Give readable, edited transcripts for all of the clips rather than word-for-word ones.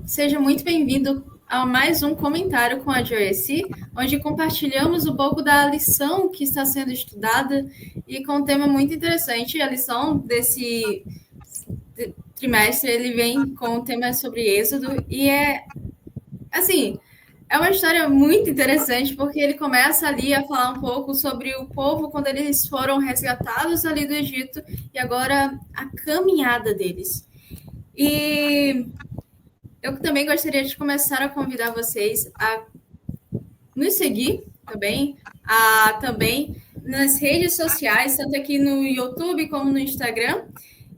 Seja muito bem-vindo a mais um comentário com a Joyce, onde compartilhamos um pouco da lição que está sendo estudada e com um tema muito interessante. A lição desse trimestre, ele vem com o tema sobre Êxodo e assim, é uma história muito interessante porque ele começa ali a falar um pouco sobre o povo quando eles foram resgatados ali do Egito e agora a caminhada deles. E eu também gostaria de começar a convidar vocês a nos seguir também nas redes sociais, tanto aqui no YouTube como no Instagram,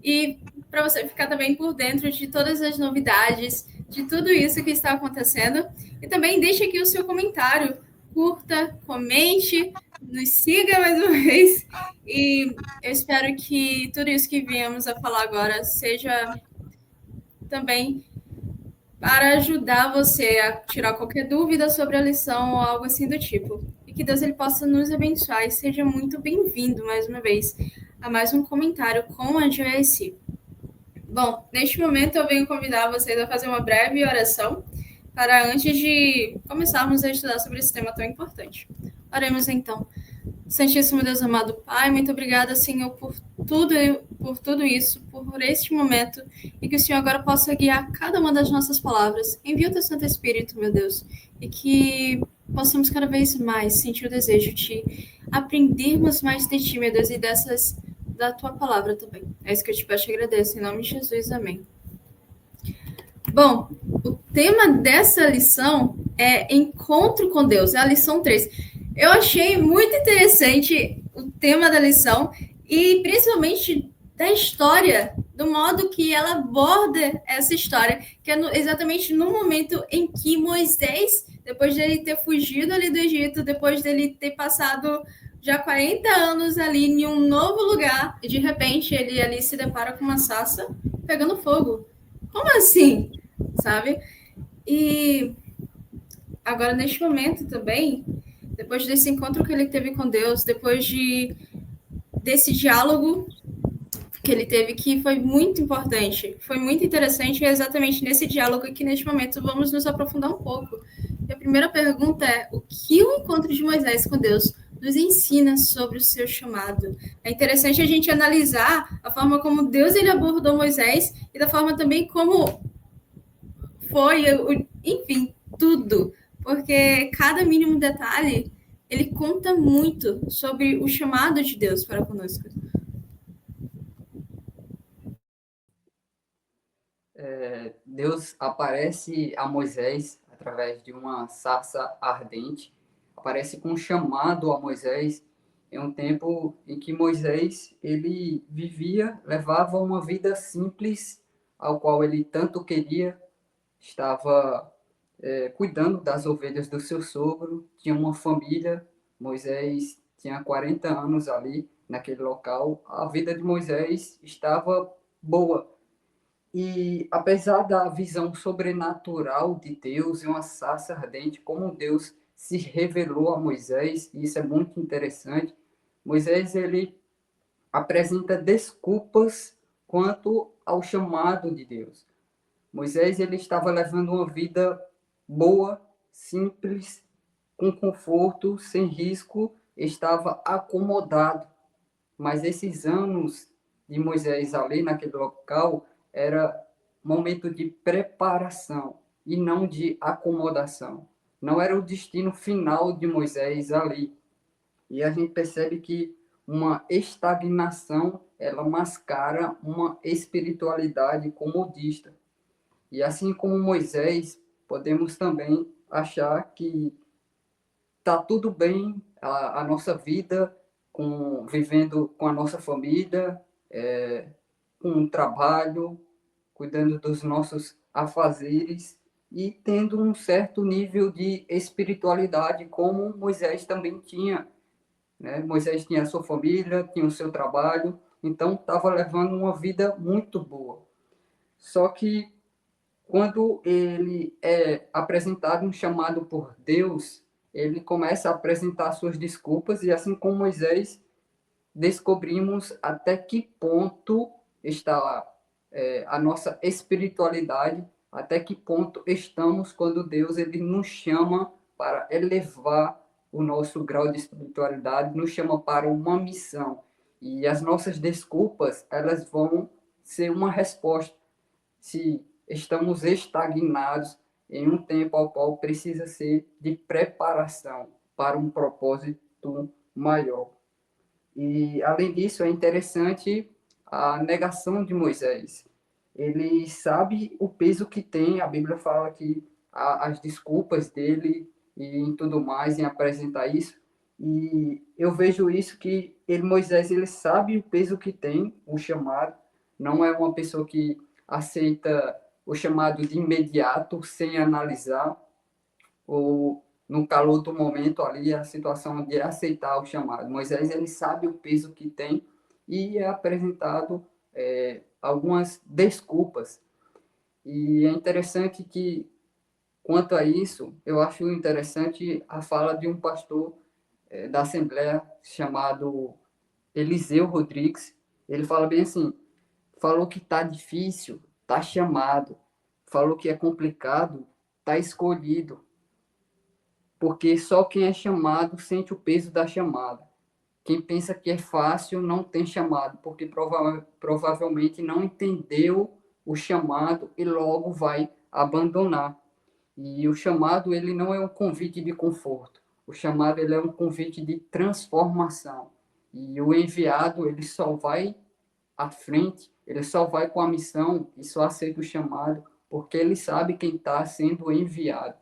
e para você ficar também por dentro de todas as novidades, de tudo isso que está acontecendo. E também deixe aqui o seu comentário, curta, comente, nos siga mais uma vez. E eu espero que tudo isso que viemos a falar agora seja também para ajudar você a tirar qualquer dúvida sobre a lição ou algo assim do tipo. E que Deus ele possa nos abençoar e seja muito bem-vindo mais uma vez a mais um comentário com a Joyce. Bom, neste momento eu venho convidar vocês a fazer uma breve oração para antes de começarmos a estudar sobre esse tema tão importante. Oremos então. Santíssimo Deus amado Pai, muito obrigada, Senhor, por tudo isso, por este momento, e que o Senhor agora possa guiar cada uma das nossas palavras. Envia o teu Santo Espírito, meu Deus, e que possamos cada vez mais sentir o desejo de aprendermos mais de ti, meu Deus, e da tua palavra também. É isso que eu te peço e agradeço, em nome de Jesus, amém. Bom, o tema dessa lição é Encontro com Deus, é a lição 3. Eu achei muito interessante o tema da lição e principalmente da história, do modo que ela aborda essa história, que é exatamente no momento em que Moisés, depois dele ter fugido ali do Egito, depois dele ter passado já 40 anos ali em um novo lugar, e de repente ele ali se depara com uma sarça pegando fogo. Como assim? Sabe? E agora, neste momento também, depois desse encontro que ele teve com Deus, desse diálogo que ele teve, que foi muito importante, foi muito interessante, e é exatamente nesse diálogo que, neste momento, vamos nos aprofundar um pouco. E a primeira pergunta é: o que o encontro de Moisés com Deus nos ensina sobre o seu chamado? É interessante a gente analisar a forma como Deus ele abordou Moisés e da forma também como enfim, tudo, porque cada mínimo detalhe ele conta muito sobre o chamado de Deus para conosco. Deus aparece a Moisés através de uma sarça ardente, aparece com um chamado a Moisés em um tempo em que Moisés ele levava uma vida simples, ao qual ele tanto queria, estava cuidando das ovelhas do seu sogro, tinha uma família. Moisés tinha 40 anos ali naquele local, a vida de Moisés estava boa. E apesar da visão sobrenatural de Deus e uma sarça ardente, como Deus se revelou a Moisés, e isso é muito interessante, Moisés ele apresenta desculpas quanto ao chamado de Deus. Moisés ele estava levando uma vida boa, simples, com conforto, sem risco, estava acomodado. Mas esses anos de Moisés ali naquele local era momento de preparação e não de acomodação. Não era o destino final de Moisés ali. E a gente percebe que uma estagnação, ela mascara uma espiritualidade comodista. E assim como Moisés, podemos também achar que tá tudo bem a nossa vida vivendo com a nossa família, com um trabalho, cuidando dos nossos afazeres e tendo um certo nível de espiritualidade, como Moisés também tinha. Né? Moisés tinha a sua família, tinha o seu trabalho, então estava levando uma vida muito boa. Só que quando ele é apresentado um chamado por Deus, ele começa a apresentar suas desculpas, e assim como Moisés, descobrimos até que ponto está a nossa espiritualidade Até que ponto estamos quando Deus ele nos chama para elevar o nosso grau de espiritualidade, nos chama para uma missão. E as nossas desculpas, elas vão ser uma resposta se estamos estagnados em um tempo ao qual precisa ser de preparação para um propósito maior. E, além disso, é interessante a negação de Moisés. Ele sabe o peso que tem, a Bíblia fala que as desculpas dele e em tudo mais, em apresentar isso, e eu vejo isso que Moisés, ele sabe o peso que tem, o chamado, não é uma pessoa que aceita o chamado de imediato, sem analisar, ou no calor do momento ali, a situação de aceitar o chamado. Moisés, ele sabe o peso que tem e é apresentado algumas desculpas. E é interessante que, quanto a isso, eu acho interessante a fala de um pastor da Assembleia chamado Eliseu Rodrigues. Ele fala bem assim, falou que tá difícil, tá chamado, falou que é complicado, tá escolhido, porque só quem é chamado sente o peso da chamada. Quem pensa que é fácil não tem chamado, porque provavelmente não entendeu o chamado e logo vai abandonar. E o chamado, ele não é um convite de conforto. O chamado, ele é um convite de transformação. E o enviado, ele só vai à frente, ele só vai com a missão e só aceita o chamado porque ele sabe quem está sendo enviado.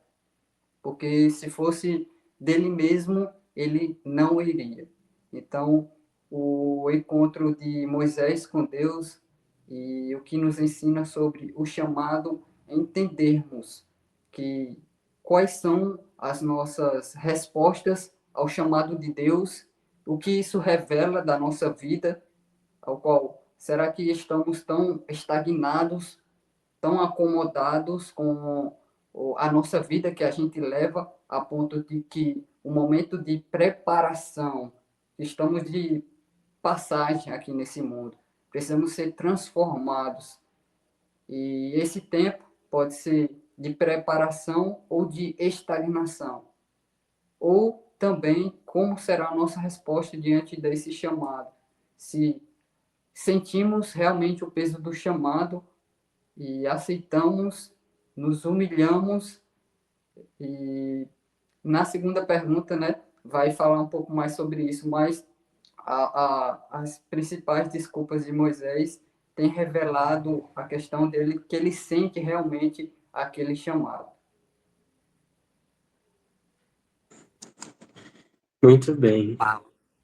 Porque se fosse dele mesmo, ele não iria. Então, o encontro de Moisés com Deus e o que nos ensina sobre o chamado é entendermos que quais são as nossas respostas ao chamado de Deus, o que isso revela da nossa vida, ao qual será que estamos tão estagnados, tão acomodados com a nossa vida que a gente leva a ponto de que o momento de preparação, estamos de passagem aqui nesse mundo, precisamos ser transformados. E esse tempo pode ser de preparação ou de estagnação. Ou também como será a nossa resposta diante desse chamado. Se sentimos realmente o peso do chamado e aceitamos, nos humilhamos. E na segunda pergunta, né, vai falar um pouco mais sobre isso, mas as principais desculpas de Moisés têm revelado a questão dele, que ele sente realmente aquele chamado. Muito bem.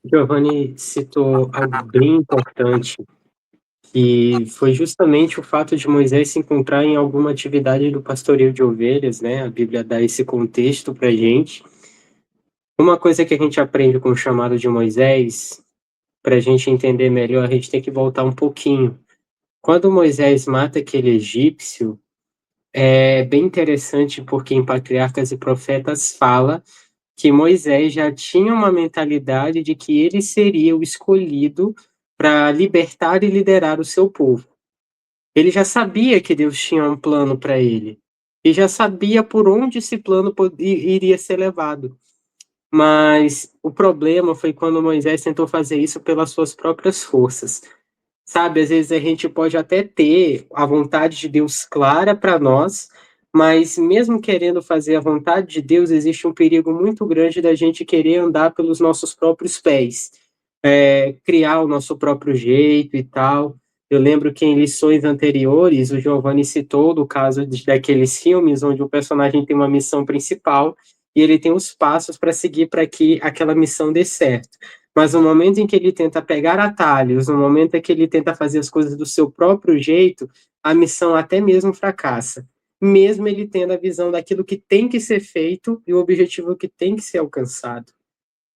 Giovanni citou algo bem importante, que foi justamente o fato de Moisés se encontrar em alguma atividade do pastoreio de ovelhas, né? A Bíblia dá esse contexto para gente. Uma coisa que a gente aprende com o chamado de Moisés, para a gente entender melhor, a gente tem que voltar um pouquinho. Quando Moisés mata aquele egípcio, é bem interessante porque em Patriarcas e Profetas fala que Moisés já tinha uma mentalidade de que ele seria o escolhido para libertar e liderar o seu povo. Ele já sabia que Deus tinha um plano para ele, e já sabia por onde esse plano iria ser levado. Mas o problema foi quando Moisés tentou fazer isso pelas suas próprias forças. Sabe, às vezes a gente pode até ter a vontade de Deus clara para nós, mas mesmo querendo fazer a vontade de Deus, existe um perigo muito grande da gente querer andar pelos nossos próprios pés, criar o nosso próprio jeito e tal. Eu lembro que em lições anteriores, o Giovanni citou do caso daqueles filmes onde o personagem tem uma missão principal e ele tem os passos para seguir para que aquela missão dê certo. Mas no momento em que ele tenta pegar atalhos, no momento em que ele tenta fazer as coisas do seu próprio jeito, a missão até mesmo fracassa. Mesmo ele tendo a visão daquilo que tem que ser feito e o objetivo que tem que ser alcançado.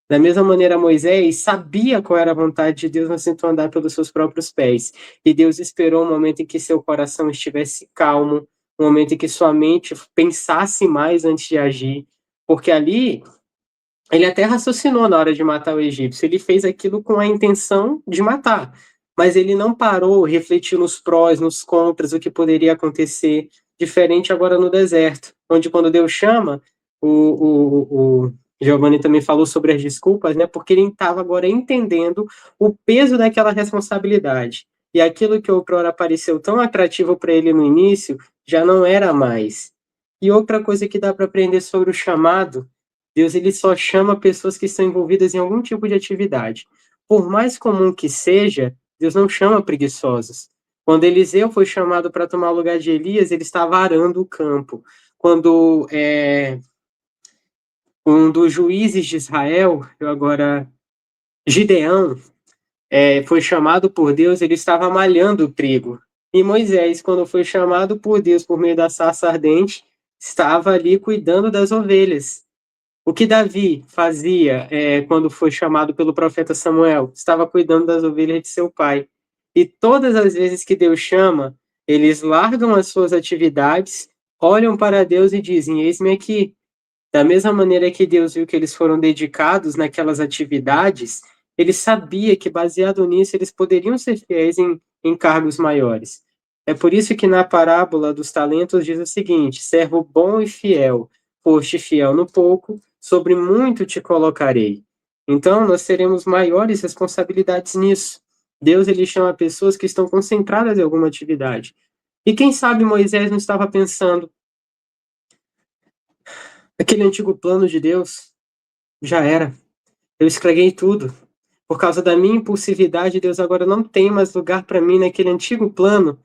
Da mesma maneira, Moisés sabia qual era a vontade de Deus, mas tentou andar pelos seus próprios pés. E Deus esperou um momento em que seu coração estivesse calmo, um momento em que sua mente pensasse mais antes de agir, porque ali ele até raciocinou na hora de matar o egípcio. Ele fez aquilo com a intenção de matar, mas ele não parou, refletiu nos prós, nos contras, o que poderia acontecer. diferente agora no deserto, onde quando Deus chama, o Giovanni também falou sobre as desculpas, né? Porque ele estava agora entendendo o peso daquela responsabilidade. E aquilo que outrora pareceu tão atrativo para ele no início, já não era mais. E outra coisa que dá para aprender sobre o chamado, Deus ele só chama pessoas que estão envolvidas em algum tipo de atividade. Por mais comum que seja, Deus não chama preguiçosos. Quando Eliseu foi chamado para tomar o lugar de Elias, ele estava arando o campo. Quando um dos juízes de Israel, Gideão, foi chamado por Deus, ele estava malhando o trigo. E Moisés, quando foi chamado por Deus por meio da sarça ardente, estava ali cuidando das ovelhas. O que Davi fazia quando foi chamado pelo profeta Samuel? Estava cuidando das ovelhas de seu pai. E todas as vezes que Deus chama, eles largam as suas atividades, olham para Deus e dizem: Eis-me aqui. Da mesma maneira que Deus viu que eles foram dedicados naquelas atividades, ele sabia que, baseado nisso, eles poderiam ser fiéis em cargos maiores. É por isso que na parábola dos talentos diz o seguinte: servo bom e fiel, foste fiel no pouco, sobre muito te colocarei. Então, nós teremos maiores responsabilidades nisso. Deus ele chama pessoas que estão concentradas em alguma atividade. E quem sabe Moisés não estava pensando: aquele antigo plano de Deus já era. Eu estraguei tudo. Por causa da minha impulsividade, Deus agora não tem mais lugar para mim naquele antigo plano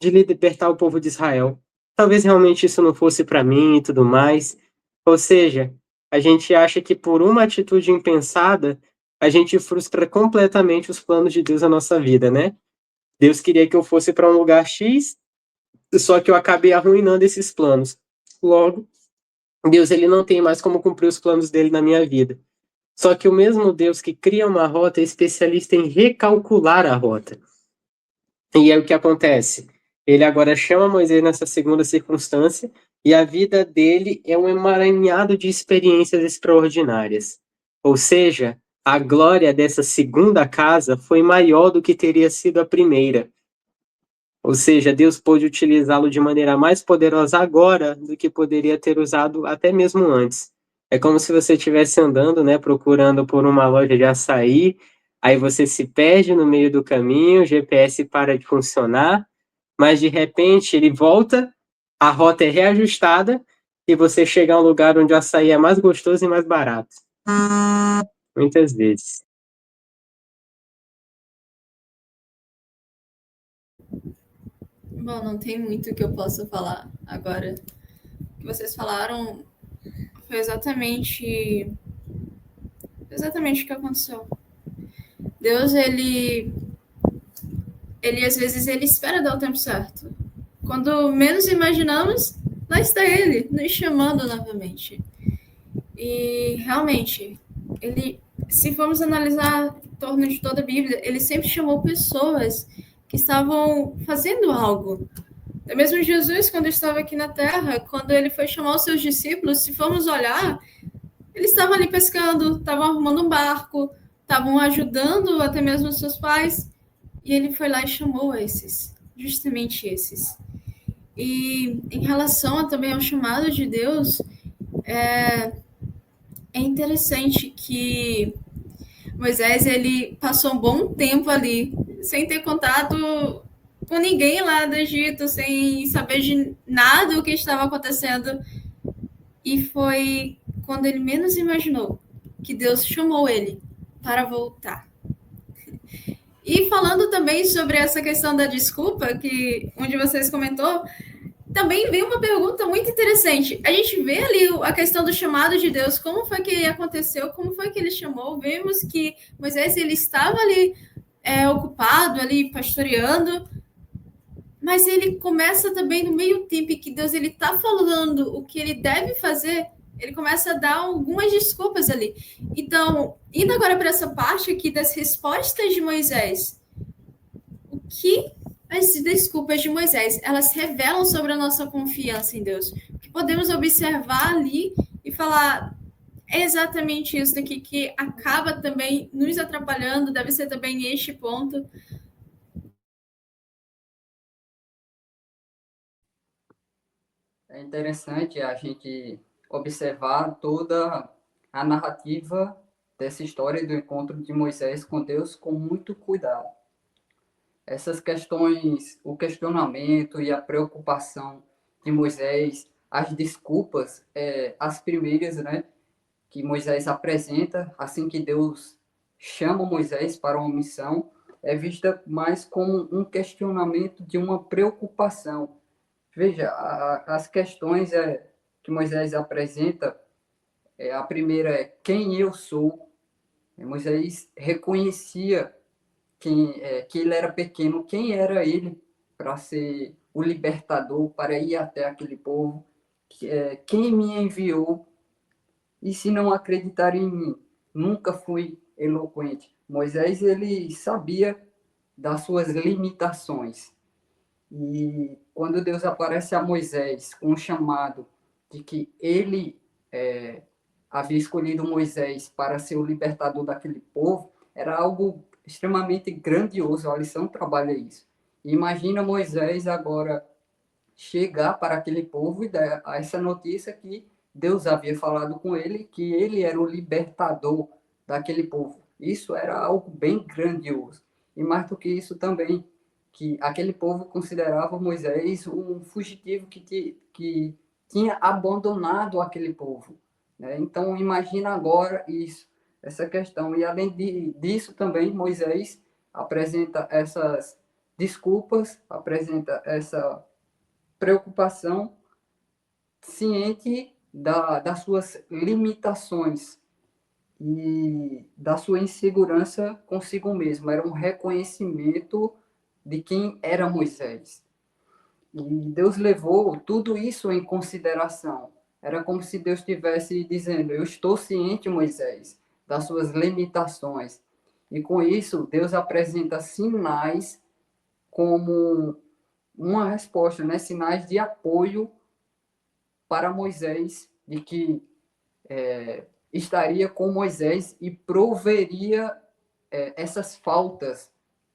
de libertar o povo de Israel. Talvez realmente isso não fosse para mim e tudo mais. Ou seja, a gente acha que por uma atitude impensada, a gente frustra completamente os planos de Deus na nossa vida, né? Deus queria que eu fosse para um lugar X, só que eu acabei arruinando esses planos. Logo, Deus ele não tem mais como cumprir os planos dele na minha vida. Só que o mesmo Deus que cria uma rota é especialista em recalcular a rota. E é o que acontece. Ele agora chama Moisés nessa segunda circunstância e a vida dele é um emaranhado de experiências extraordinárias. Ou seja, a glória dessa segunda casa foi maior do que teria sido a primeira. Ou seja, Deus pôde utilizá-lo de maneira mais poderosa agora do que poderia ter usado até mesmo antes. É como se você estivesse andando, né, procurando por uma loja de açaí, aí você se perde no meio do caminho, o GPS para de funcionar, mas de repente ele volta, a rota é reajustada e você chega a um lugar onde o açaí é mais gostoso e mais barato. Muitas vezes. Bom, não tem muito que eu possa falar agora. O que vocês falaram foi exatamente o que aconteceu. Deus, ele às vezes ele espera dar o tempo certo. Quando menos imaginamos, lá está ele, nos chamando novamente. E realmente, ele, se formos analisar em torno de toda a Bíblia, ele sempre chamou pessoas que estavam fazendo algo. Até mesmo Jesus, quando estava aqui na Terra, quando ele foi chamar os seus discípulos, se formos olhar, eles estavam ali pescando, estavam arrumando um barco, estavam ajudando até mesmo os seus pais. E ele foi lá e chamou esses, justamente esses. E em relação também ao chamado de Deus, é interessante que Moisés ele passou um bom tempo ali, sem ter contato com ninguém lá do Egito, sem saber de nada o que estava acontecendo. E foi quando ele menos imaginou que Deus chamou ele para voltar. E falando também sobre essa questão da desculpa, que um de vocês comentou, também veio uma pergunta muito interessante. A gente vê ali a questão do chamado de Deus, como foi que aconteceu, como foi que ele chamou. Vemos que Moisés ele estava ali ocupado, ali pastoreando, mas ele começa também no meio tempo que Deus ele está falando o que ele deve fazer, ele começa a dar algumas desculpas ali. Então, indo agora para essa parte aqui das respostas de Moisés, o que as desculpas de Moisés, elas revelam sobre a nossa confiança em Deus? O que podemos observar ali e falar, é exatamente isso daqui que acaba também nos atrapalhando, deve ser também este ponto. É interessante a gente observar toda a narrativa dessa história do encontro de Moisés com Deus com muito cuidado. Essas questões, o questionamento e a preocupação de Moisés, as desculpas, as primeiras, né, que Moisés apresenta assim que Deus chama Moisés para uma missão, é vista mais como um questionamento de uma preocupação. Veja, as questões que Moisés apresenta, a primeira é quem eu sou. Moisés reconhecia que ele era pequeno, quem era ele para ser o libertador, para ir até aquele povo, quem me enviou, e se não acreditar em mim, nunca fui eloquente. Moisés, ele sabia das suas limitações, e quando Deus aparece a Moisés com um chamado de que ele havia escolhido Moisés para ser o libertador daquele povo, era algo extremamente grandioso. A lição trabalha isso. Imagina Moisés agora chegar para aquele povo e dar essa notícia que Deus havia falado com ele, que ele era o libertador daquele povo. Isso era algo bem grandioso. E mais do que isso também, que aquele povo considerava Moisés um fugitivo que tinha abandonado aquele povo. Né? Então, imagina agora isso, essa questão. E além disso também, Moisés apresenta essas desculpas, apresenta essa preocupação, ciente das suas limitações e da sua insegurança consigo mesmo. Era um reconhecimento de quem era Moisés. E Deus levou tudo isso em consideração. Era como se Deus estivesse dizendo: eu estou ciente, Moisés, das suas limitações. E com isso, Deus apresenta sinais como uma resposta, né? Sinais de apoio para Moisés, de que estaria com Moisés e proveria essas faltas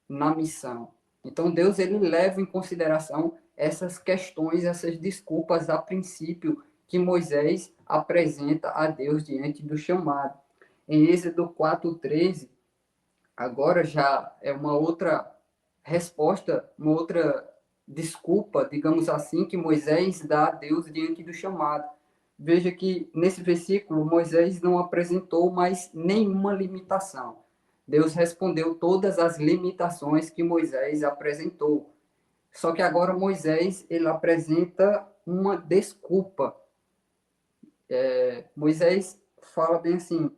na missão. Então Deus, ele leva em consideração essas questões, essas desculpas a princípio que Moisés apresenta a Deus diante do chamado. Em Êxodo 4:13, agora já é uma outra resposta, uma outra desculpa, digamos assim, que Moisés dá a Deus diante do chamado. Veja que nesse versículo Moisés não apresentou mais nenhuma limitação. Deus respondeu todas as limitações que Moisés apresentou. Só que agora Moisés, ele apresenta uma desculpa. Moisés fala bem assim: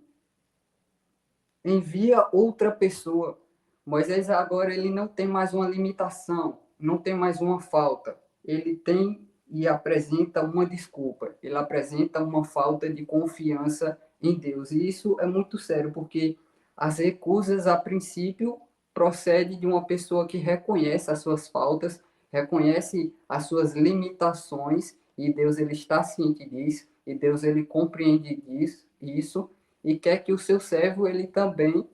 envia outra pessoa. Moisés agora, ele não tem mais uma limitação, não tem mais uma falta. Ele tem e apresenta uma desculpa. Ele apresenta uma falta de confiança em Deus. E isso é muito sério, porque as recusas, a princípio, procedem de uma pessoa que reconhece as suas faltas, reconhece as suas limitações, e Deus, ele está ciente disso, e Deus, ele compreende isso, e quer que o seu servo, ele também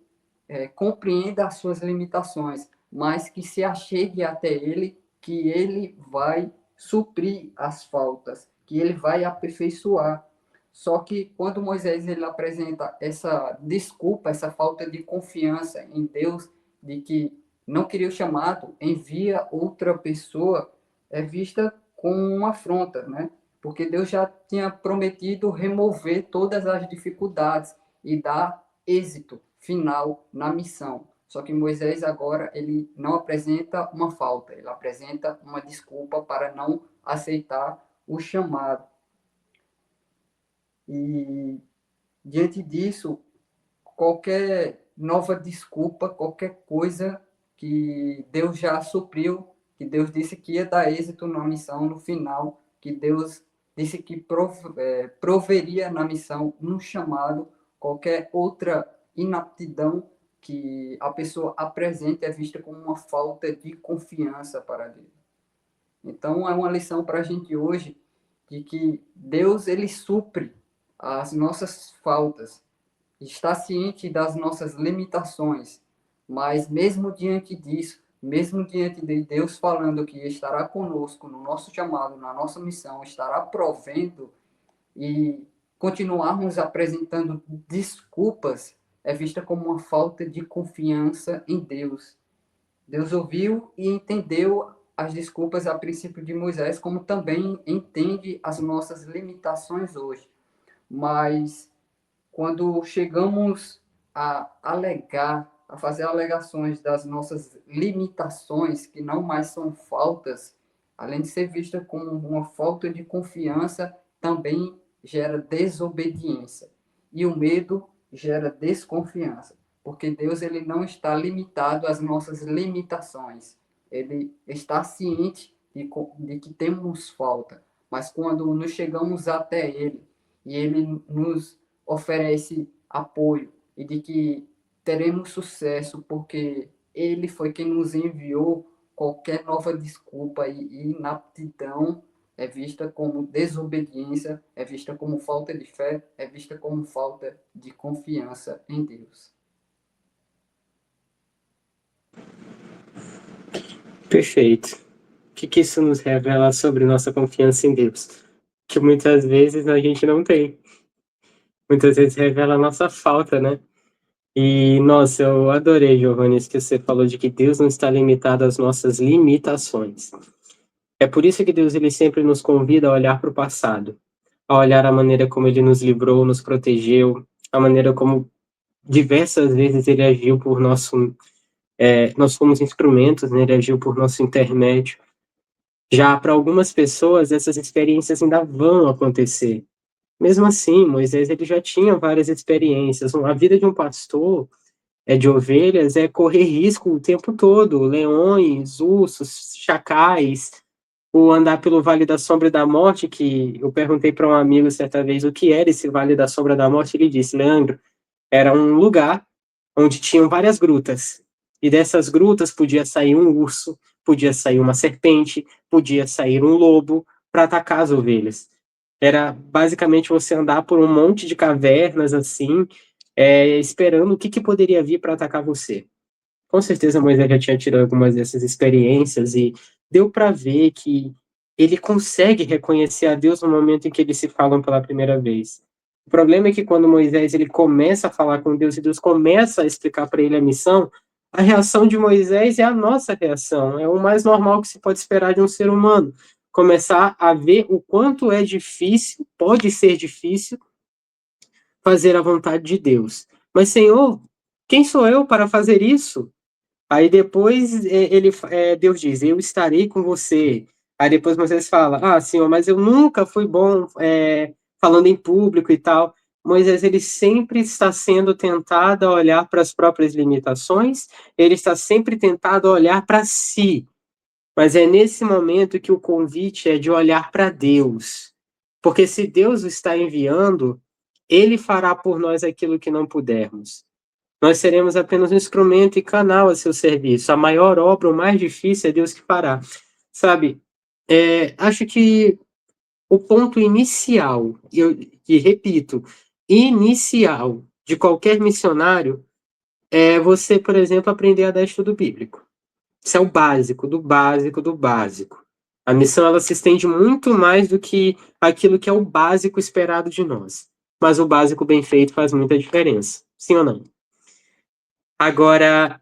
compreenda as suas limitações, mas que se achegue até ele, que ele vai suprir as faltas, que ele vai aperfeiçoar. Só que quando Moisés, ele apresenta essa desculpa, essa falta de confiança em Deus, de que não queria o chamado, envia outra pessoa, é vista como uma afronta, né? Porque Deus já tinha prometido remover todas as dificuldades e dar êxito final na missão. Só que Moisés agora, ele não apresenta uma falta, ele apresenta uma desculpa para não aceitar o chamado. E diante disso, qualquer nova desculpa, qualquer coisa que Deus já supriu, que Deus disse que ia dar êxito na missão no final, que Deus disse que proveria na missão, no chamado, qualquer outra inaptidão que a pessoa apresente é vista como uma falta de confiança para Deus. Então, é uma lição para a gente hoje de que Deus, ele supre as nossas faltas, está ciente das nossas limitações, mas mesmo diante disso, mesmo diante de Deus falando que estará conosco no nosso chamado, na nossa missão, estará provendo, e continuarmos apresentando desculpas é vista como uma falta de confiança em Deus. Deus ouviu e entendeu as desculpas a princípio de Moisés, como também entende as nossas limitações hoje. Mas quando chegamos a alegar, a fazer alegações das nossas limitações, que não mais são faltas, além de ser vista como uma falta de confiança, também gera desobediência. E o medo gera desconfiança, porque Deus ele não está limitado às nossas limitações. Ele está ciente de que temos falta, mas quando nos chegamos até Ele e Ele nos oferece apoio e de que teremos sucesso porque Ele foi quem nos enviou, qualquer nova desculpa e inaptidão é vista como desobediência, é vista como falta de fé, é vista como falta de confiança em Deus. Perfeito. O que isso nos revela sobre nossa confiança em Deus? Que muitas vezes a gente não tem. Muitas vezes revela a nossa falta, né? E, nossa, eu adorei, Giovanni, isso que você falou de que Deus não está limitado às nossas limitações. É por isso que Deus ele sempre nos convida a olhar para o passado, a olhar a maneira como ele nos livrou, nos protegeu, a maneira como diversas vezes ele agiu por nosso... nós fomos instrumentos, né? Ele agiu por nosso intermédio. Já para algumas pessoas, essas experiências ainda vão acontecer. Mesmo assim, Moisés ele já tinha várias experiências. A vida de um pastor de ovelhas é correr risco o tempo todo. Leões, ursos, chacais, o andar pelo Vale da Sombra da Morte, que eu perguntei para um amigo certa vez o que era esse Vale da Sombra da Morte, ele disse, Leandro, era um lugar onde tinham várias grutas. E dessas grutas podia sair um urso, podia sair uma serpente, podia sair um lobo para atacar as ovelhas. Era basicamente você andar por um monte de cavernas assim, esperando o que poderia vir para atacar você. Com certeza Moisés já tinha tido algumas dessas experiências e deu para ver que ele consegue reconhecer a Deus no momento em que eles se falam pela primeira vez. O problema é que quando Moisés ele começa a falar com Deus e Deus começa a explicar para ele a missão, a reação de Moisés é a nossa reação, é o mais normal que se pode esperar de um ser humano. Começar a ver o quanto é difícil, pode ser difícil, fazer a vontade de Deus. Mas, Senhor, quem sou eu para fazer isso? Aí depois Deus diz, eu estarei com você. Aí depois Moisés fala, Senhor, mas eu nunca fui bom falando em público e tal. Moisés, ele sempre está sendo tentado a olhar para as próprias limitações, ele está sempre tentado a olhar para si. Mas é nesse momento que o convite é de olhar para Deus. Porque se Deus o está enviando, ele fará por nós aquilo que não pudermos. Nós seremos apenas um instrumento e canal a seu serviço. A maior obra, o mais difícil, é Deus que fará. Sabe, acho que o ponto inicial, e repito, inicial de qualquer missionário é você, por exemplo, aprender a dar estudo bíblico. Isso é o básico, do básico, do básico. A missão ela se estende muito mais do que aquilo que é o básico esperado de nós. Mas o básico bem feito faz muita diferença. Sim ou não? Agora,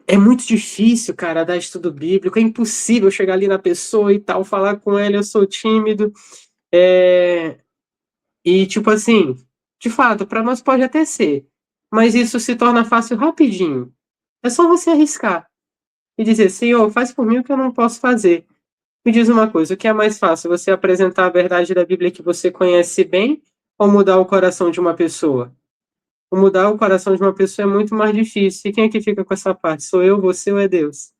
é muito difícil, cara, dar estudo bíblico. É impossível chegar ali na pessoa e tal, falar com ela, eu sou tímido. E, tipo assim, de fato, para nós pode até ser. Mas isso se torna fácil rapidinho. É só você arriscar e dizer, Senhor, faz por mim o que eu não posso fazer. Me diz uma coisa, o que é mais fácil? Você apresentar a verdade da Bíblia que você conhece bem ou mudar o coração de uma pessoa? Mudar o coração de uma pessoa é muito mais difícil. E quem é que fica com essa parte? Sou eu, você ou é Deus?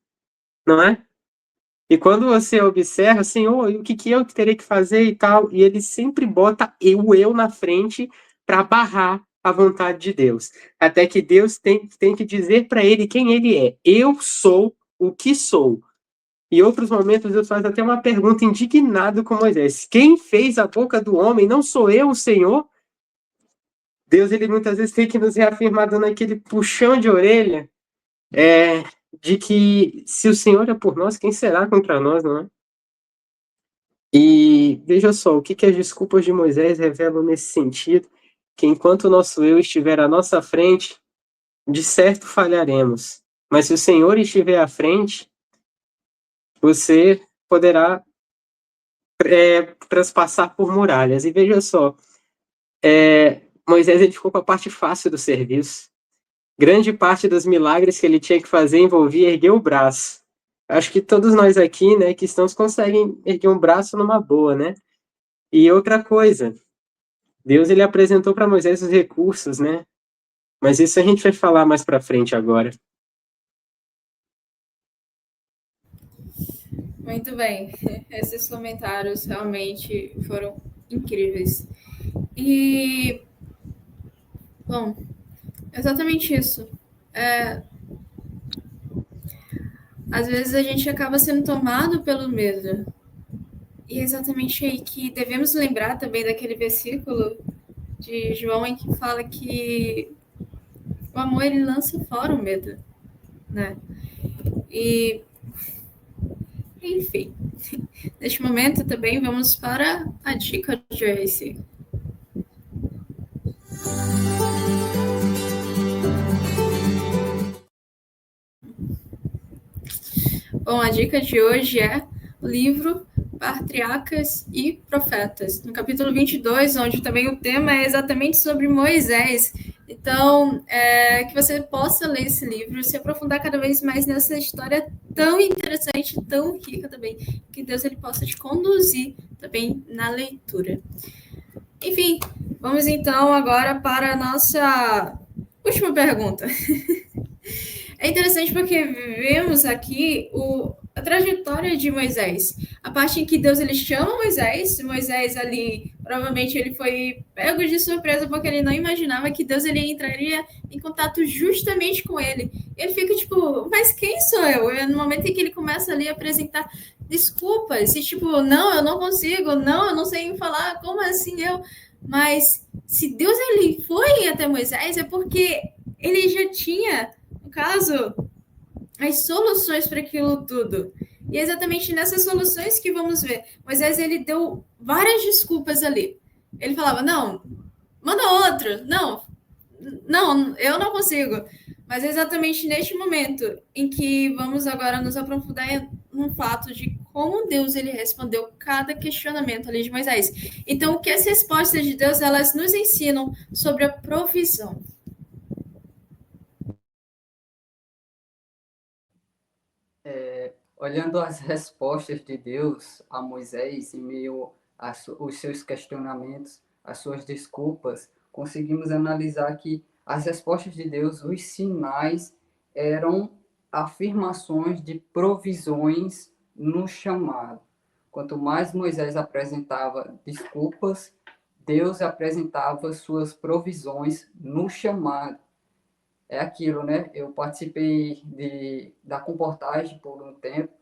Não é? E quando você observa, Senhor, o que eu terei que fazer e tal, e ele sempre bota eu na frente para barrar a vontade de Deus. Até que Deus tem que dizer para ele quem ele é. Eu sou o que sou. Em outros momentos, Deus faz até uma pergunta indignado com Moisés. Quem fez a boca do homem? Não sou eu, o Senhor? Deus, ele muitas vezes tem que nos reafirmar dando aquele puxão de orelha, de que se o Senhor é por nós, quem será contra nós, não é? E veja só, o que as desculpas de Moisés revelam nesse sentido, que enquanto o nosso eu estiver à nossa frente, de certo falharemos. Mas se o Senhor estiver à frente, você poderá transpassar por muralhas. E veja só, Moisés ele ficou com a parte fácil do serviço. Grande parte dos milagres que ele tinha que fazer envolvia erguer o braço. Acho que todos nós aqui, né, que estamos, conseguem erguer um braço numa boa, né? E outra coisa, Deus ele apresentou para Moisés os recursos, né? Mas isso a gente vai falar mais para frente agora. Muito bem, esses comentários realmente foram incríveis. E, bom, exatamente isso. Às vezes a gente acaba sendo tomado pelo medo. E é exatamente aí que devemos lembrar também daquele versículo de João em que fala que o amor ele lança fora o medo, né? E, enfim, neste momento também vamos para a dica de Joyce. Bom, a dica de hoje é o livro Patriarcas e Profetas, no capítulo 22, onde também o tema é exatamente sobre Moisés. Então, que você possa ler esse livro e se aprofundar cada vez mais nessa história tão interessante, tão rica também, que Deus ele possa te conduzir também na leitura. Enfim, vamos então agora para a nossa última pergunta. É interessante porque vemos aqui a trajetória de Moisés. A parte em que Deus ele chama Moisés ali, provavelmente ele foi pego de surpresa porque ele não imaginava que Deus ele entraria em contato justamente com ele. Ele fica tipo, mas quem sou eu? E no momento em que ele começa ali a apresentar desculpas, e tipo, não, eu não consigo, não, eu não sei falar, como assim eu? Mas se Deus ele foi até Moisés é porque ele já tinha no caso, as soluções para aquilo tudo. E é exatamente nessas soluções que vamos ver. Moisés, ele deu várias desculpas ali. Ele falava, não, manda outro. Não, eu não consigo. Mas é exatamente neste momento em que vamos agora nos aprofundar no fato de como Deus ele respondeu cada questionamento ali de Moisés. Então, o que as respostas de Deus, elas nos ensinam sobre a provisão. Olhando as respostas de Deus a Moisés em meio aos seus questionamentos, às suas desculpas, conseguimos analisar que as respostas de Deus, os sinais, eram afirmações de provisões no chamado. Quanto mais Moisés apresentava desculpas, Deus apresentava suas provisões no chamado. É aquilo, né? Eu participei da comportagem por um tempo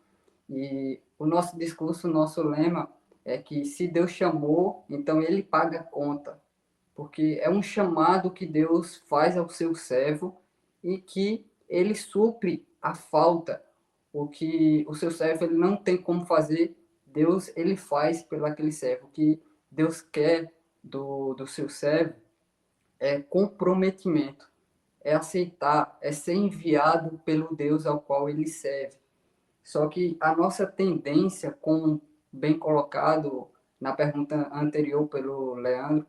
e o nosso discurso, o nosso lema é que se Deus chamou, então ele paga a conta, porque é um chamado que Deus faz ao seu servo e que ele supre a falta, o que o seu servo ele não tem como fazer, Deus ele faz pelo aquele servo. O que Deus quer do seu servo é comprometimento, é aceitar, é ser enviado pelo Deus ao qual ele serve. Só que a nossa tendência, como bem colocado na pergunta anterior pelo Leandro,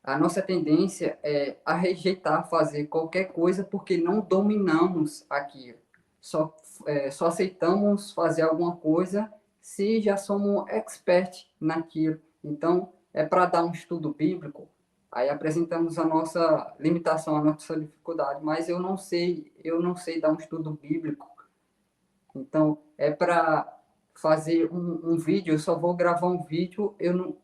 a nossa tendência é a rejeitar fazer qualquer coisa porque não dominamos aquilo. Só aceitamos fazer alguma coisa se já somos expert naquilo. Então, é para dar um estudo bíblico, aí apresentamos a nossa limitação, a nossa dificuldade, mas eu não sei dar um estudo bíblico. Então, é para fazer um vídeo, eu só vou gravar um vídeo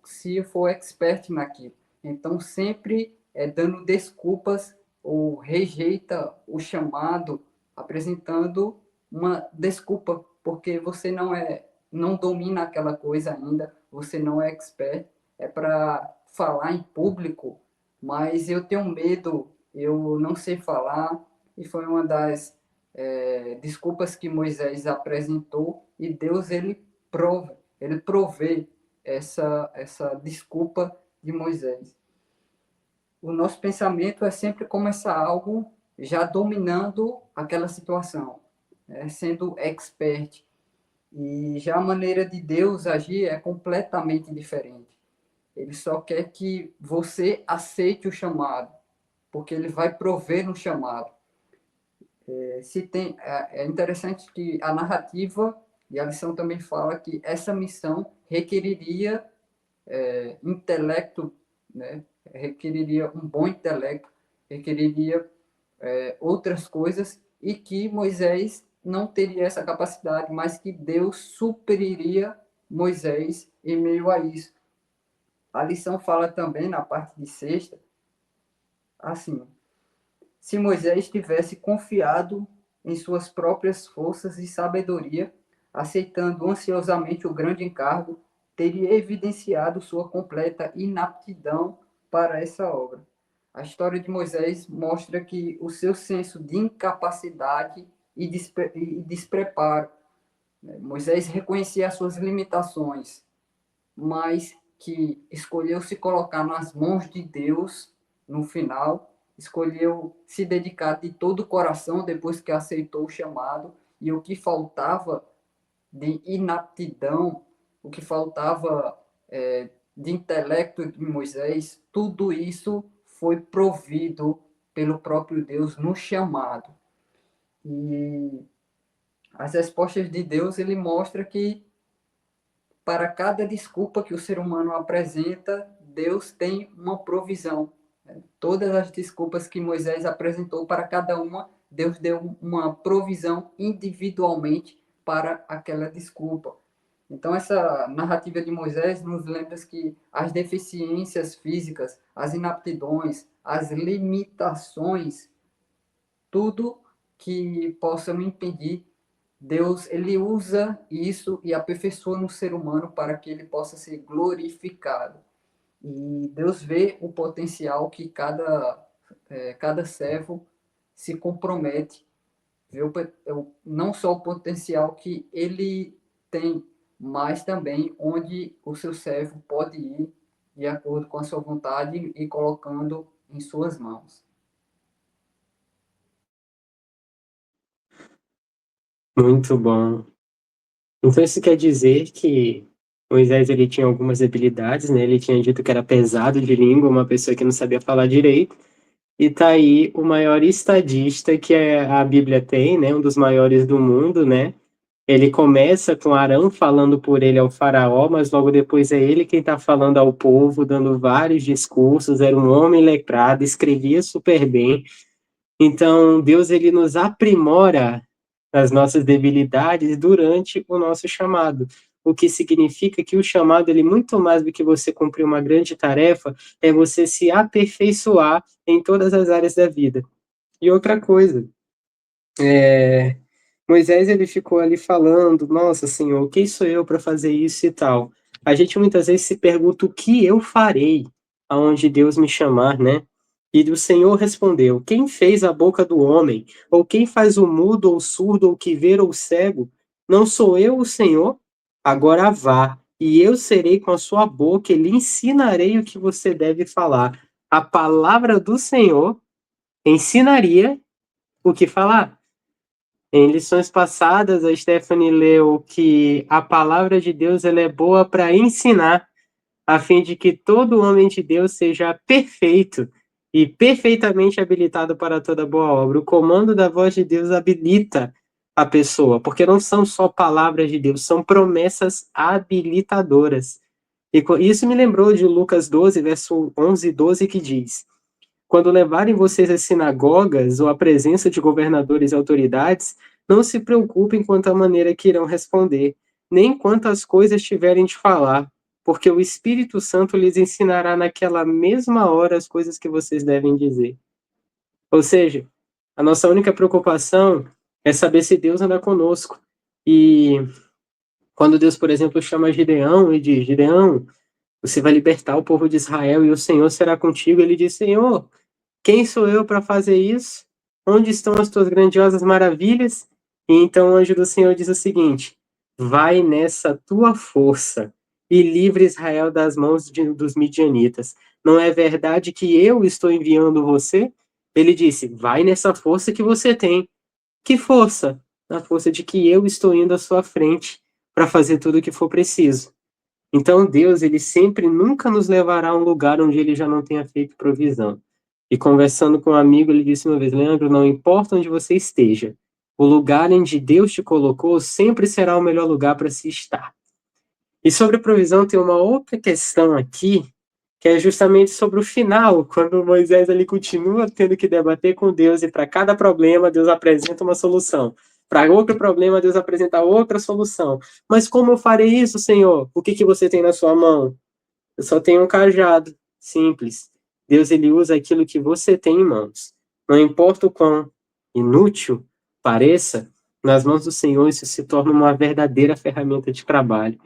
se eu for expert naquilo. Então, sempre dando desculpas ou rejeita o chamado, apresentando uma desculpa, porque você não domina aquela coisa ainda, você não é expert, é para falar em público, mas eu tenho medo, eu não sei falar, e foi uma das desculpas que Moisés apresentou, e Deus ele provê essa desculpa de Moisés. O nosso pensamento é sempre começar algo já dominando aquela situação, né? Sendo expert. E já a maneira de Deus agir é completamente diferente. Ele só quer que você aceite o chamado, porque ele vai prover no chamado. É interessante que a narrativa e a lição também fala que essa missão requeriria intelecto, né? Requeriria um bom intelecto, requeriria outras coisas, e que Moisés não teria essa capacidade, mas que Deus supriria Moisés em meio a isso. A lição fala também, na parte de sexta, assim: se Moisés tivesse confiado em suas próprias forças e sabedoria, aceitando ansiosamente o grande encargo, teria evidenciado sua completa inaptidão para essa obra. A história de Moisés mostra que o seu senso de incapacidade e despreparo, né? Moisés reconhecia as suas limitações, mas que escolheu se colocar nas mãos de Deus no final, escolheu se dedicar de todo o coração depois que aceitou o chamado, e o que faltava de inaptidão, o que faltava de intelecto de Moisés, tudo isso foi provido pelo próprio Deus no chamado. E as respostas de Deus, ele mostra que para cada desculpa que o ser humano apresenta, Deus tem uma provisão. Todas as desculpas que Moisés apresentou, para cada uma, Deus deu uma provisão individualmente para aquela desculpa. Então, essa narrativa de Moisés nos lembra que as deficiências físicas, as inaptidões, as limitações, tudo que possa me impedir, Deus ele usa isso e aperfeiçoa no ser humano para que ele possa ser glorificado. E Deus vê o potencial que cada servo se compromete, vê não só o potencial que ele tem, mas também onde o seu servo pode ir de acordo com a sua vontade e colocando em suas mãos. Muito bom. Então isso quer dizer que Moisés ele tinha algumas habilidades, né? Ele tinha dito que era pesado de língua, uma pessoa que não sabia falar direito. E tá aí o maior estadista que a Bíblia tem, né? Um dos maiores do mundo, né? Ele começa com Arão falando por ele ao faraó, mas logo depois é ele quem está falando ao povo, dando vários discursos. Era um homem letrado, escrevia super bem. Então, Deus ele nos aprimora as nossas debilidades durante o nosso chamado. O que significa que o chamado, ele muito mais do que você cumprir uma grande tarefa, é você se aperfeiçoar em todas as áreas da vida. E outra coisa, Moisés ele ficou ali falando, nossa Senhor, quem sou eu para fazer isso e tal? A gente muitas vezes se pergunta o que eu farei aonde Deus me chamar, né? E o Senhor respondeu: quem fez a boca do homem? Ou quem faz o mudo ou surdo ou que ver ou cego? Não sou eu o Senhor? Agora vá, e eu serei com a sua boca e lhe ensinarei o que você deve falar. A palavra do Senhor ensinaria o que falar. Em lições passadas, a Stephanie leu que a palavra de Deus ela é boa para ensinar, a fim de que todo homem de Deus seja perfeito e perfeitamente habilitado para toda boa obra. O comando da voz de Deus habilita a pessoa, porque não são só palavras de Deus, são promessas habilitadoras. E isso me lembrou de Lucas 12, verso 11 e 12, que diz: quando levarem vocês às sinagogas ou à presença de governadores e autoridades, não se preocupem quanto à maneira que irão responder, nem quanto às coisas tiverem de falar, porque o Espírito Santo lhes ensinará naquela mesma hora as coisas que vocês devem dizer. Ou seja, a nossa única preocupação é saber se Deus anda conosco. E quando Deus, por exemplo, chama Gideão e diz: Gideão, você vai libertar o povo de Israel e o Senhor será contigo, ele diz: Senhor, quem sou eu para fazer isso? onde estão as tuas grandiosas maravilhas? E então o anjo do Senhor diz o seguinte: vai nessa tua força e livre Israel das mãos dos midianitas. Não é verdade que eu estou enviando você? Ele disse: vai nessa força que você tem. Que força? Na força de que eu estou indo à sua frente para fazer tudo o que for preciso. Então Deus, ele sempre nunca nos levará a um lugar onde ele já não tenha feito provisão. E conversando com um amigo, ele disse uma vez: Leandro, não importa onde você esteja, o lugar onde Deus te colocou sempre será o melhor lugar para se estar. E sobre provisão tem uma outra questão aqui, que é justamente sobre o final, quando Moisés ali continua tendo que debater com Deus e para cada problema Deus apresenta uma solução. Para outro problema Deus apresenta outra solução. Mas como eu farei isso, Senhor? O que você tem na sua mão? Eu só tenho um cajado. Simples. Deus, ele usa aquilo que você tem em mãos. Não importa o quão inútil pareça, nas mãos do Senhor isso se torna uma verdadeira ferramenta de trabalho.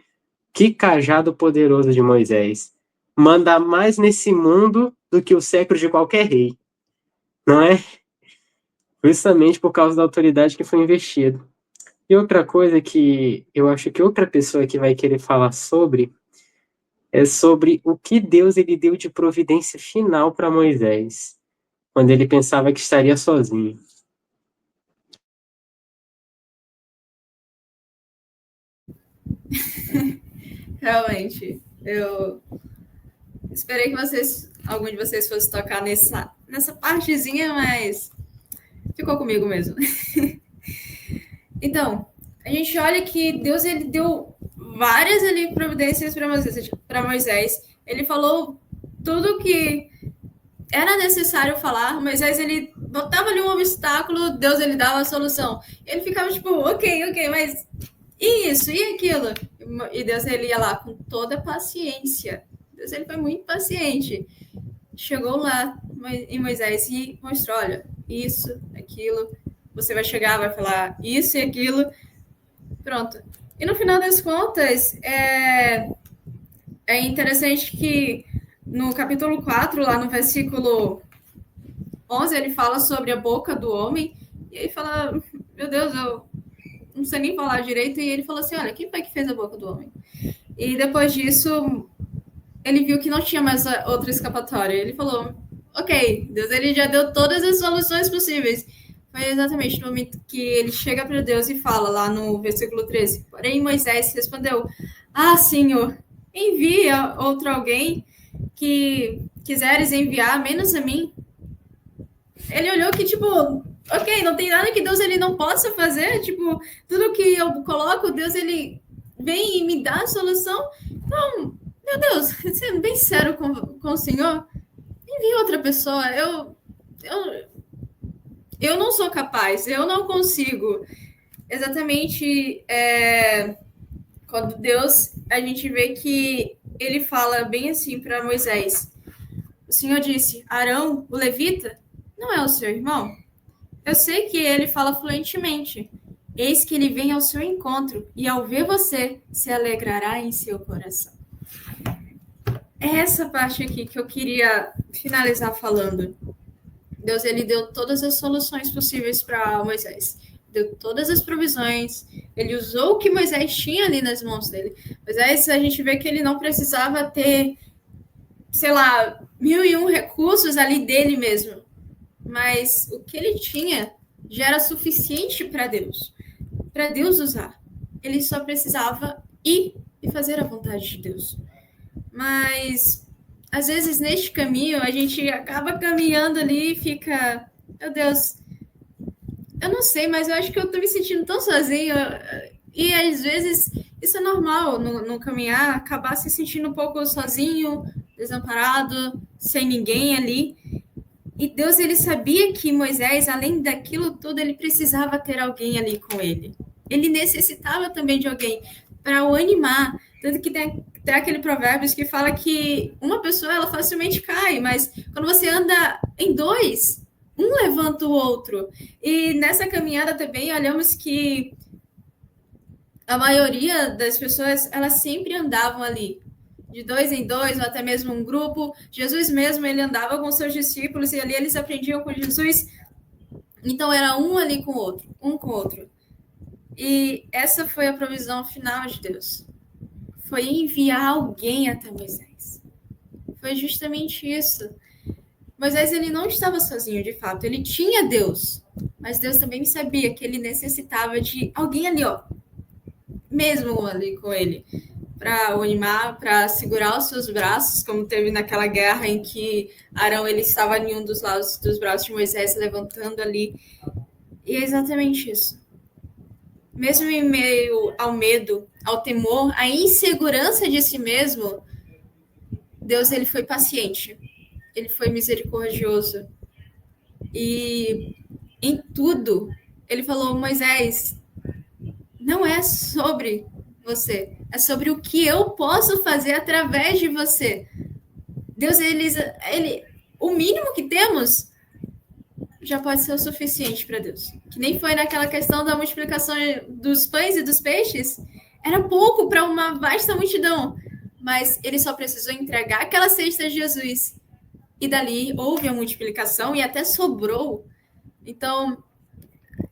Que cajado poderoso de Moisés. Manda mais nesse mundo do que o século de qualquer rei. Não é? Justamente por causa da autoridade que foi investido. E outra coisa que eu acho que outra pessoa que vai querer falar sobre é sobre o que Deus ele deu de providência final para Moisés, quando ele pensava que estaria sozinho. Realmente, eu esperei que algum de vocês fosse tocar nessa partezinha, mas ficou comigo mesmo. Então, a gente olha que Deus ele deu várias ali providências para Moisés. Ele falou tudo que era necessário falar. Moisés ele botava ali um obstáculo, Deus ele dava a solução. Ele ficava tipo, ok, mas e isso, e aquilo? E Deus ele ia lá com toda a paciência. Deus ele foi muito paciente. Chegou lá em Moisés e mostrou, olha, isso, aquilo. Você vai chegar, vai falar isso e aquilo. Pronto. E no final das contas, é interessante que no capítulo 4, lá no versículo 11, ele fala sobre a boca do homem. E aí fala, meu Deus, eu não sei nem falar direito. E ele falou assim, olha, quem foi que fez a boca do homem? E depois disso, ele viu que não tinha mais outra escapatória. Ele falou, ok, Deus ele já deu todas as soluções possíveis. Foi exatamente no momento que ele chega para Deus e fala, lá no versículo 13. Porém, Moisés respondeu, Senhor, envia outro alguém que quiseres enviar, menos a mim. Ele olhou que, tipo, ok, não tem nada que Deus ele não possa fazer. Tipo, tudo que eu coloco, Deus ele vem e me dá a solução. Então, meu Deus, sendo bem sério com o Senhor, envia outra pessoa. Eu não sou capaz, eu não consigo. Exatamente, quando Deus, a gente vê que ele fala bem assim para Moisés. O Senhor disse, Arão, o levita, não é o seu irmão? Eu sei que ele fala fluentemente. Eis que ele vem ao seu encontro e ao ver você, se alegrará em seu coração. É essa parte aqui que eu queria finalizar falando. Deus ele deu todas as soluções possíveis para Moisés. Deu todas as provisões. Ele usou o que Moisés tinha ali nas mãos dele. Moisés, a gente vê que ele não precisava ter, sei lá, 1001 recursos ali dele mesmo. Mas o que ele tinha já era suficiente para Deus usar. Ele só precisava ir e fazer a vontade de Deus. Mas às vezes, neste caminho, a gente acaba caminhando ali e fica, meu Deus, eu não sei, mas eu acho que eu tô me sentindo tão sozinho. E às vezes, isso é normal no caminhar, acabar se sentindo um pouco sozinho, desamparado, sem ninguém ali. E Deus, ele sabia que Moisés, além daquilo tudo, ele precisava ter alguém ali com ele. Ele necessitava também de alguém para o animar. Tanto que tem aquele provérbio que fala que uma pessoa, ela facilmente cai, mas quando você anda em dois, um levanta o outro. E nessa caminhada também, olhamos que a maioria das pessoas, elas sempre andavam ali, de dois em dois, ou até mesmo um grupo. Jesus mesmo, ele andava com seus discípulos, e ali eles aprendiam com Jesus. Então era um ali com o outro, um com o outro. E essa foi a provisão final de Deus. Foi enviar alguém até Moisés. Foi justamente isso. Moisés, ele não estava sozinho, de fato. Ele tinha Deus. Mas Deus também sabia que ele necessitava de alguém ali, ó. Mesmo ali com ele. Para o animar, para segurar os seus braços, como teve naquela guerra em que Arão ele estava em um dos lados dos braços de Moisés, levantando ali. E é exatamente isso. Mesmo em meio ao medo, ao temor, à insegurança de si mesmo, Deus ele foi paciente, ele foi misericordioso. E em tudo, ele falou, Moisés, não é sobre você, é sobre o que eu posso fazer através de você. Deus, o mínimo que temos já pode ser o suficiente para Deus. Que nem foi naquela questão da multiplicação dos pães e dos peixes. Era pouco para uma vasta multidão, mas ele só precisou entregar aquela cesta de Jesus. E dali houve a multiplicação e até sobrou. Então,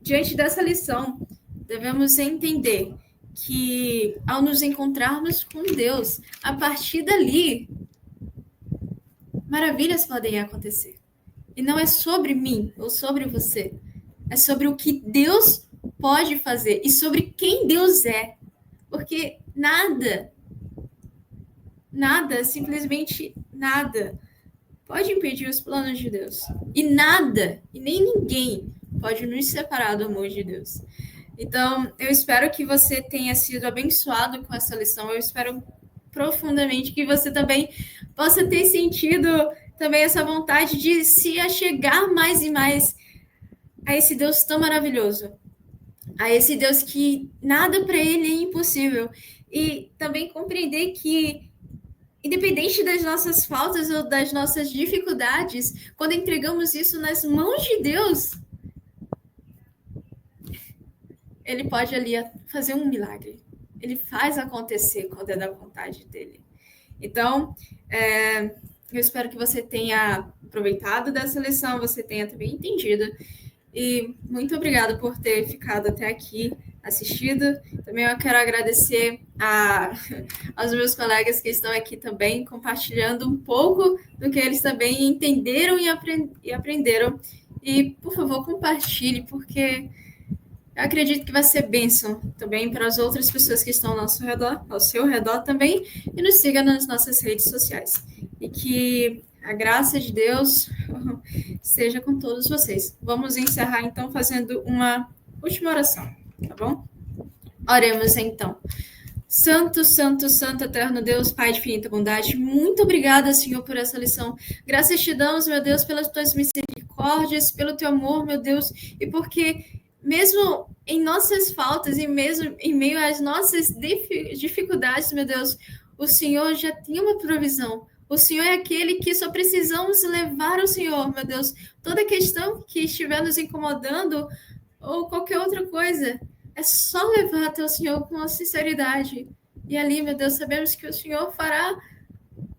diante dessa lição, devemos entender que ao nos encontrarmos com Deus, a partir dali, maravilhas podem acontecer. E não é sobre mim ou sobre você. É sobre o que Deus pode fazer e sobre quem Deus é. Porque nada, simplesmente nada, pode impedir os planos de Deus. E nada, e nem ninguém pode nos separar do amor de Deus. Então, eu espero que você tenha sido abençoado com essa lição. Eu espero profundamente que você também possa ter sentido também essa vontade de se achegar mais e mais a esse Deus tão maravilhoso, a esse Deus que nada para ele é impossível, e também compreender que, independente das nossas faltas ou das nossas dificuldades, quando entregamos isso nas mãos de Deus, ele pode ali fazer um milagre. Ele faz acontecer quando é da vontade dele. Então, eu espero que você tenha aproveitado dessa lição, você tenha também entendido. E muito obrigada por ter ficado até aqui, assistido. Também eu quero agradecer aos meus colegas que estão aqui também, compartilhando um pouco do que eles também entenderam e aprenderam. E, por favor, compartilhe, porque eu acredito que vai ser bênção também para as outras pessoas que estão ao nosso redor, ao seu redor também, e nos siga nas nossas redes sociais. E que a graça de Deus seja com todos vocês. Vamos encerrar, então, fazendo uma última oração, tá bom? Oremos, então. Santo, santo, santo, eterno Deus, Pai de infinita bondade, muito obrigada, Senhor, por essa lição. Graças te damos, meu Deus, pelas tuas misericórdias, pelo teu amor, meu Deus, e porque mesmo em nossas faltas e mesmo em meio às nossas dificuldades, meu Deus, o Senhor já tem uma provisão. O Senhor é aquele que só precisamos levar ao Senhor, meu Deus. Toda questão que estiver nos incomodando ou qualquer outra coisa, é só levar até o Senhor com sinceridade. E ali, meu Deus, sabemos que o Senhor fará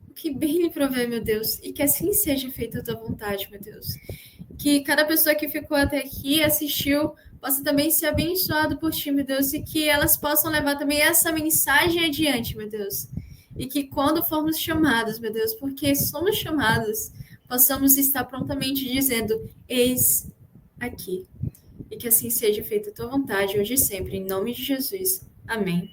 o que bem lhe prover, meu Deus. E que assim seja feita a tua vontade, meu Deus. Que cada pessoa que ficou até aqui, assistiu, possa também ser abençoado por ti, meu Deus. E que elas possam levar também essa mensagem adiante, meu Deus. E que quando formos chamados, meu Deus, porque somos chamados, possamos estar prontamente dizendo, eis aqui. E que assim seja feita a tua vontade, hoje e sempre, em nome de Jesus. Amém.